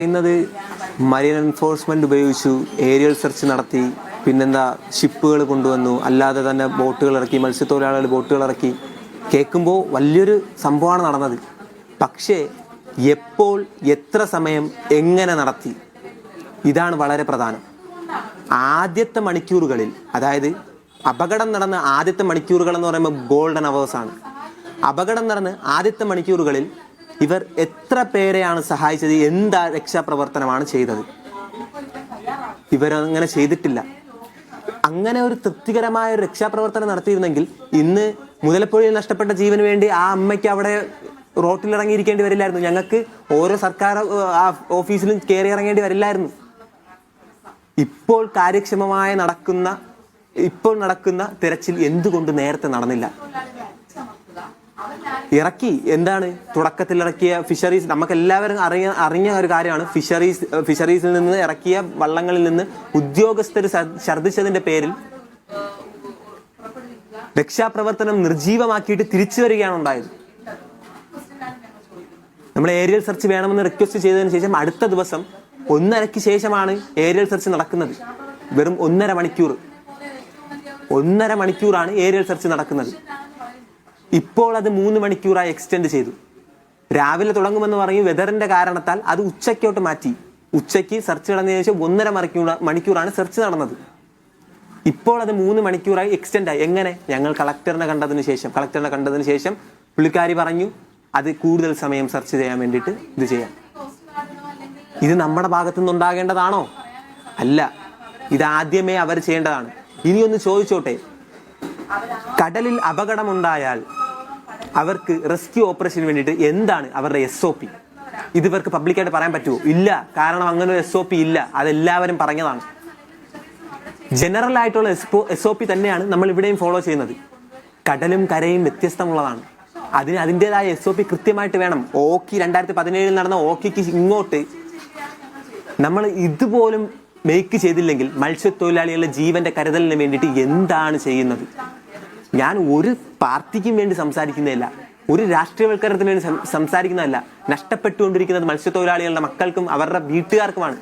പറയുന്നത് marine enforcement ഉപയോഗിച്ചു, aerial search നടത്തി, പിന്നെന്താ ഷിപ്പുകൾ കൊണ്ടുവന്നു, അല്ലാതെ തന്നെ ബോട്ടുകൾ ഇറക്കി, മത്സ്യത്തൊഴിലാളികൾ ബോട്ടുകൾ ഇറക്കി. കേൾക്കുമ്പോൾ വലിയൊരു സംഭവമാണ് നടന്നത്. പക്ഷേ എപ്പോൾ, എത്ര സമയം, എങ്ങനെ നടത്തി, ഇതാണ് വളരെ പ്രധാനം. ആദ്യത്തെ മണിക്കൂറുകളിൽ, അതായത് അപകടം നടന്ന ആദ്യത്തെ മണിക്കൂറുകൾ എന്ന് പറയുമ്പോൾ ഗോൾഡൻ അവേഴ്സാണ്. അപകടം നടന്ന് ആദ്യത്തെ മണിക്കൂറുകളിൽ ഇവർ എത്ര പേരെയാണ് സഹായിച്ചത്, എന്താ രക്ഷാപ്രവർത്തനമാണ് ചെയ്തത്? ഇവരങ്ങനെ ചെയ്തിട്ടില്ല. അങ്ങനെ ഒരു തൃപ്തികരമായ ഒരു രക്ഷാപ്രവർത്തനം നടത്തിയിരുന്നെങ്കിൽ ഇന്ന് മുതലപ്പുഴയിൽ നഷ്ടപ്പെട്ട ജീവന് വേണ്ടി ആ അമ്മയ്ക്ക് അവിടെ റോട്ടിലിറങ്ങിയിരിക്കേണ്ടി വരില്ലായിരുന്നു. ഞങ്ങൾക്ക് ഓരോ സർക്കാർ ഓഫീസിലും കയറി ഇറങ്ങേണ്ടി വരില്ലായിരുന്നു. ഇപ്പോൾ കാര്യക്ഷമമായ നടക്കുന്ന തിരച്ചിൽ എന്തുകൊണ്ട് നേരത്തെ നടന്നില്ല? ഇറക്കി, എന്താണ് തുടക്കത്തിൽ ഇറക്കിയ ഫിഷറീസ്, നമുക്ക് എല്ലാവരും അറിഞ്ഞ ഒരു കാര്യമാണ്. ഫിഷറീസിൽ നിന്ന് ഇറക്കിയ വള്ളങ്ങളിൽ നിന്ന് ഉദ്യോഗസ്ഥർ ഛർദ്ദിച്ചതിന്റെ പേരിൽ രക്ഷാപ്രവർത്തനം നിർജീവമാക്കിയിട്ട് തിരിച്ചു വരികയാണ് ഉണ്ടായത്. നമ്മൾ ഏരിയൽ സെർച്ച് വേണമെന്ന് റിക്വസ്റ്റ് ചെയ്തതിനു ശേഷം അടുത്ത ദിവസം 1:30 ശേഷമാണ് ഏരിയൽ സെർച്ച് നടക്കുന്നത്. വെറും 1.5 മണിക്കൂറാണ് ഏരിയൽ സെർച്ച് നടക്കുന്നത്. ഇപ്പോൾ അത് 3 മണിക്കൂറായി എക്സ്റ്റെൻഡ് ചെയ്തു. രാവിലെ തുടങ്ങുമെന്ന് പറയും, വെതറിന്റെ കാരണത്താൽ അത് ഉച്ചയ്ക്കോട്ട് മാറ്റി. ഉച്ചയ്ക്ക് സെർച്ച് നടന്നതിന് ശേഷം 1.5 മണിക്കൂറാണ് സെർച്ച് നടന്നത്. ഇപ്പോൾ അത് 3 മണിക്കൂറായി എക്സ്റ്റെൻഡ് ആയി. എങ്ങനെ? ഞങ്ങൾ കളക്ടറിനെ കണ്ടതിന് ശേഷം പുള്ളിക്കാരി പറഞ്ഞു അത് കൂടുതൽ സമയം സെർച്ച് ചെയ്യാൻ വേണ്ടിയിട്ട് ഇത് ചെയ്യാം. ഇത് നമ്മുടെ ഭാഗത്തു നിന്നുണ്ടാകേണ്ടതാണോ? അല്ല, ഇത് ആദ്യമേ അവർ ചെയ്യേണ്ടതാണ്. ഇനിയൊന്ന് ചോദിച്ചോട്ടെ, കടലിൽ അപകടമുണ്ടായാൽ അവർക്ക് റെസ്ക്യൂ ഓപ്പറേഷന് വേണ്ടിയിട്ട് എന്താണ് അവരുടെ SOP? ഇത് ഇവർക്ക് പബ്ലിക്കായിട്ട് പറയാൻ പറ്റുമോ? ഇല്ല. കാരണം അങ്ങനെ ഒരു SOP ഇല്ല. അതെല്ലാവരും പറഞ്ഞതാണ്. ജനറൽ ആയിട്ടുള്ള SOP തന്നെയാണ് നമ്മൾ ഇവിടെയും ഫോളോ ചെയ്യുന്നത്. കടലും കരയും വ്യത്യസ്തമുള്ളതാണ്. അതിൻ്റെതായ SOP കൃത്യമായിട്ട് വേണം. 2017 നടന്ന ഓക്കിക്ക് ഇങ്ങോട്ട് നമ്മൾ ഇതുപോലും മേക്ക് ചെയ്തില്ലെങ്കിൽ മത്സ്യത്തൊഴിലാളികളുടെ ജീവന്റെ കരുതലിന് വേണ്ടിയിട്ട് എന്താണ് ചെയ്യുന്നത്? ഞാൻ ഒരു പാർട്ടിക്കും വേണ്ടി സംസാരിക്കുന്നതല്ല, ഒരു രാഷ്ട്രീയവൽക്കരണത്തിന് വേണ്ടി സംസാരിക്കുന്നതല്ല. നഷ്ടപ്പെട്ടുകൊണ്ടിരിക്കുന്നത് മത്സ്യത്തൊഴിലാളികളുടെ മക്കൾക്കും അവരുടെ വീട്ടുകാർക്കുമാണ്.